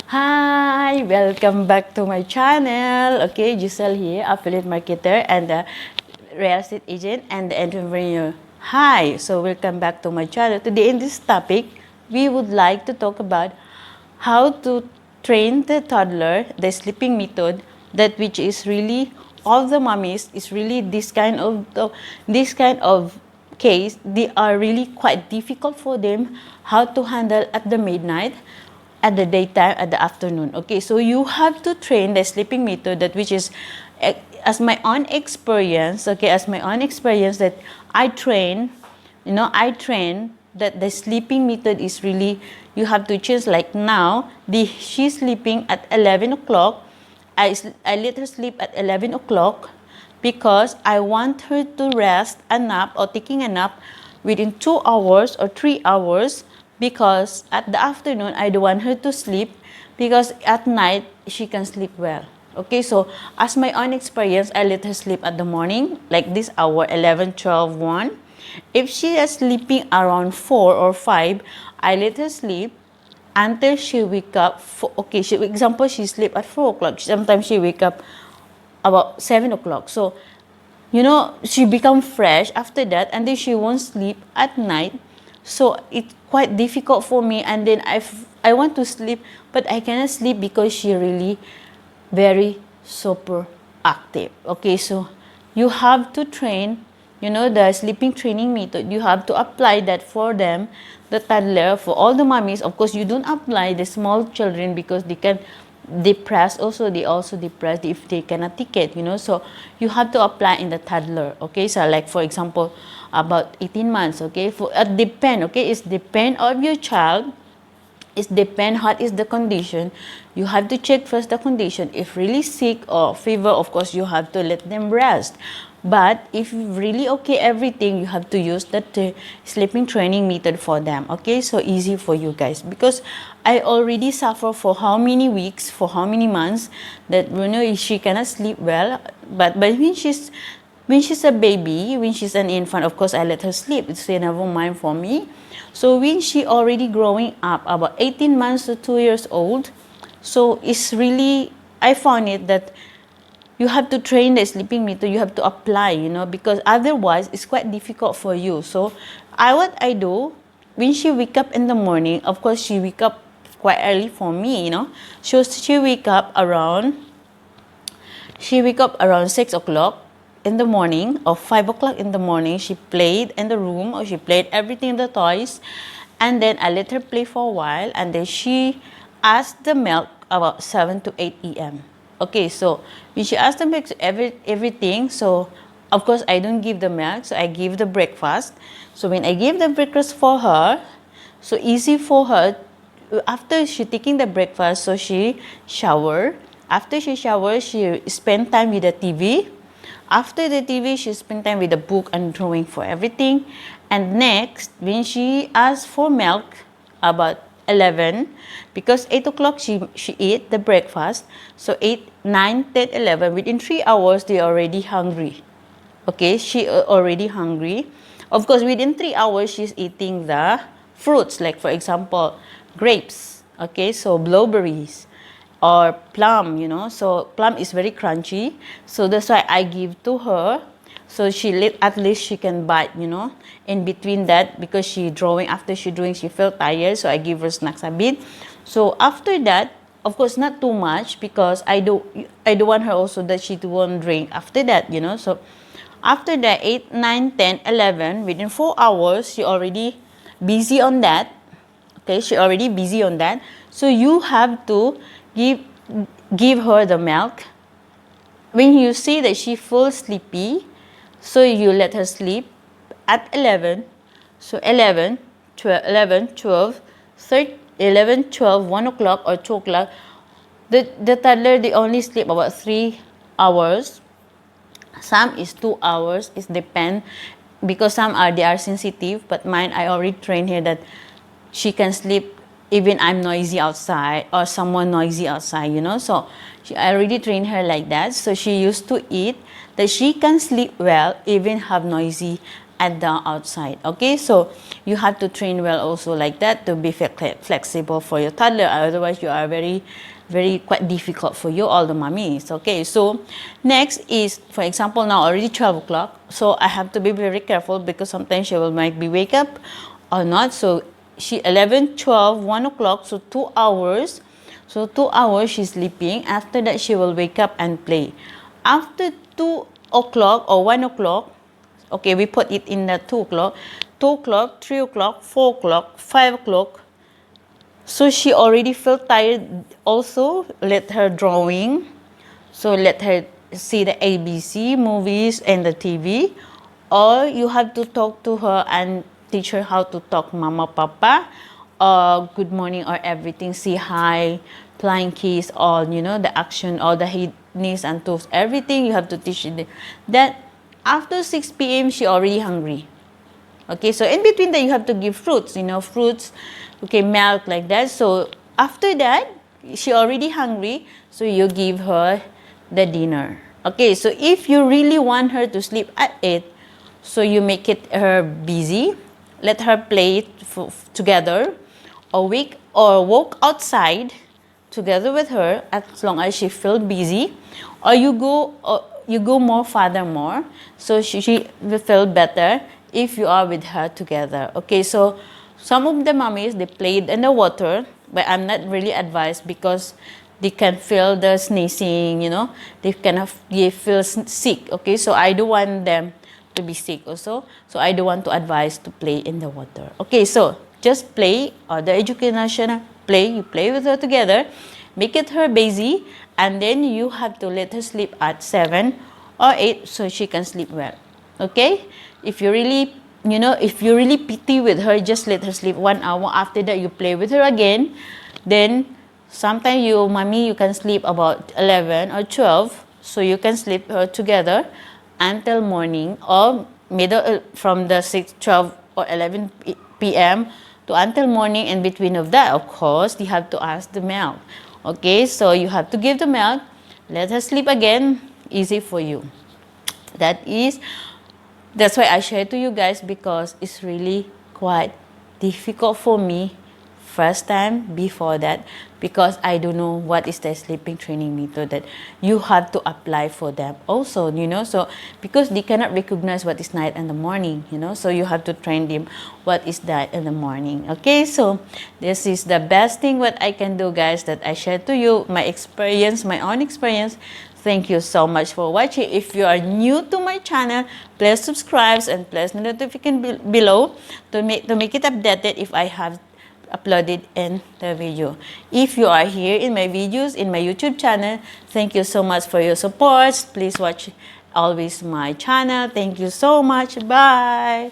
Hi, welcome back to my channel. Okay, Giselle here, affiliate marketer and the real estate agent and the entrepreneur. Hi, so welcome back to my channel. Today in this topic, we would like to talk about how to train the toddler, the sleeping method, that which is really all the mummies is really this kind of case. They are really quite difficult for them how to handle at the midnight, at the daytime, at the afternoon. Okay, so you have to train the sleeping method, that which is as my own experience. Okay, as my own experience that I train, I train that the sleeping method is really, you have to change. Like now, she's sleeping at 11 o'clock. I let her sleep at 11 o'clock because I want her to rest a nap or taking a nap within 2 hours or 3 hours, because at the afternoon I don't want her to sleep, because at night she can sleep well. Okay, so as my own experience, I let her sleep at the morning, like this hour, 11, 12, 1. If she is sleeping around 4 or 5, I let her sleep until she wake up. Okay, example, she sleep at 4 o'clock. Sometimes she wake up about 7 o'clock. So, she become fresh after that, and then she won't sleep at night. So it's quite difficult for me, and then I want to sleep, but I cannot sleep because she really very super active. Okay, so you have to train, the sleeping training method. You have to apply that for them, the toddler, for all the mummies. Of course, you don't apply the small children because they can depressed also. They also depressed if they cannot take it. So you have to apply in the toddler. Okay, so like for example, about 18 months. Okay, for depend. Okay, it's depend of your child. It depends what is the condition. You have to check first the condition. If really sick or fever, of course you have to let them rest. But if really okay everything, you have to use that sleeping training method for them. Okay, so easy for you guys, because I already suffer for how many weeks, for how many months, that she cannot sleep well. But when she's a baby, when she's an infant, of course I let her sleep. It's never mind for me. So when she already growing up, about 18 months to 2 years old, so it's really, I found it that you have to train the sleeping method. You have to apply, because otherwise it's quite difficult for you. So what I do, when she wake up in the morning, of course she wake up quite early for me, So she wake up around 6 o'clock in the morning or 5 o'clock in the morning. She played in the room, or she played everything, the toys, and then I let her play for a while, and then she asked the milk about 7 to 8 a.m. Okay, so when she asked the milk, everything, so of course I don't give the milk, so I give the breakfast. So when I give the breakfast for her, so easy for her. After she taking the breakfast, so she shower. After she showers, she spend time with the TV. After the TV, she spend time with the book and drawing for everything. And next, when she asks for milk, about 11, because 8 o'clock she eat the breakfast. So 8, 9, 10, 11, within 3 hours, they already hungry. Okay, she already hungry. Of course, within 3 hours, she's eating the fruits, like for example, grapes. Okay, so blueberries or plum, So plum is very crunchy. So that's why I give to her. So at least she can bite, in between that, because after she drawing, she felt tired. So I give her snacks a bit. So after that, of course, not too much, because I don't want her also that she won't drink after that, So after that, 8, 9, 10, 11, within 4 hours, she already busy on that. Okay, she already busy on that. So you have to give her the milk. When you see that she feels sleepy, so you let her sleep at 11. So 11, 12, 11, 12, 13, 11, 12, 1 o'clock or 2 o'clock. The toddler, they only sleep about 3 hours. Some is 2 hours. It depends, because they are sensitive. But mine, I already trained her that she can sleep even I'm noisy outside or someone noisy outside, So I already trained her like that. So she used to eat that she can sleep well even have noisy at the outside. Okay, so you have to train well also like that to be flexible for your toddler. Otherwise, you are very quite difficult for you, all the mummies. Okay, so next is, for example, now already 12 o'clock. So I have to be very careful because sometimes she will might be wake up or not. So she 11, 12, 1 o'clock, so 2 hours. So 2 hours she's sleeping. After that, she will wake up and play. After 2 o'clock or 1 o'clock, okay, we put it in the 2 o'clock, 2 o'clock, 3 o'clock, 4 o'clock, 5 o'clock. So she already felt tired. Also, let her drawing. So let her see the ABC movies and the TV. Or you have to talk to her and teach her how to talk mama, papa, good morning or everything, say hi, flying kiss, all, you know, the action, all the head, knees and toes, everything you have to teach it. Then after 6 p.m. she already hungry. Okay, so in between that you have to give fruits, you know, fruits, okay, milk like that. So after that, she already hungry, so you give her the dinner. Okay, so if you really want her to sleep at 8, so you make it her busy, let her play together, or walk outside together with her as long as she feel busy, or you go more farther more, so she will feel better if you are with her together. Okay, so some of the mummies, they played in the water, but I'm not really advised because they can feel the sneezing, you know, they feel sick. Okay, so I don't want them to be sick also, so I don't want to advise to play in the water. Okay, so just play, or the educational play, you play with her together, make it her busy, and then you have to let her sleep at 7 or 8 so she can sleep well. Okay, if you really, you know, if you really pity with her, just let her sleep 1 hour. After that, you play with her again. Then sometimes you, mommy, you can sleep about 11 or 12, so you can sleep her together until morning, or middle from the 6, 12 or 11 p.m. to until morning. And between of that, of course, you have to ask the milk. Okay, so you have to give the milk, let her sleep again, easy for you. That's why I share to you guys, because it's really quite difficult for me first time before that, because I don't know what is the sleeping training method that you have to apply for them also, you know. So because they cannot recognize what is night and the morning, you know, so you have to train them what is night and the morning. Okay, so this is the best thing what I can do, guys, that I share to you, my experience, my own experience. Thank you so much for watching. If you are new to my channel, please subscribe and press the notification below to make it updated if I have uploaded in the video. If you are here in my videos in my YouTube channel, thank you so much for your support. Please watch always my channel. Thank you so much. Bye.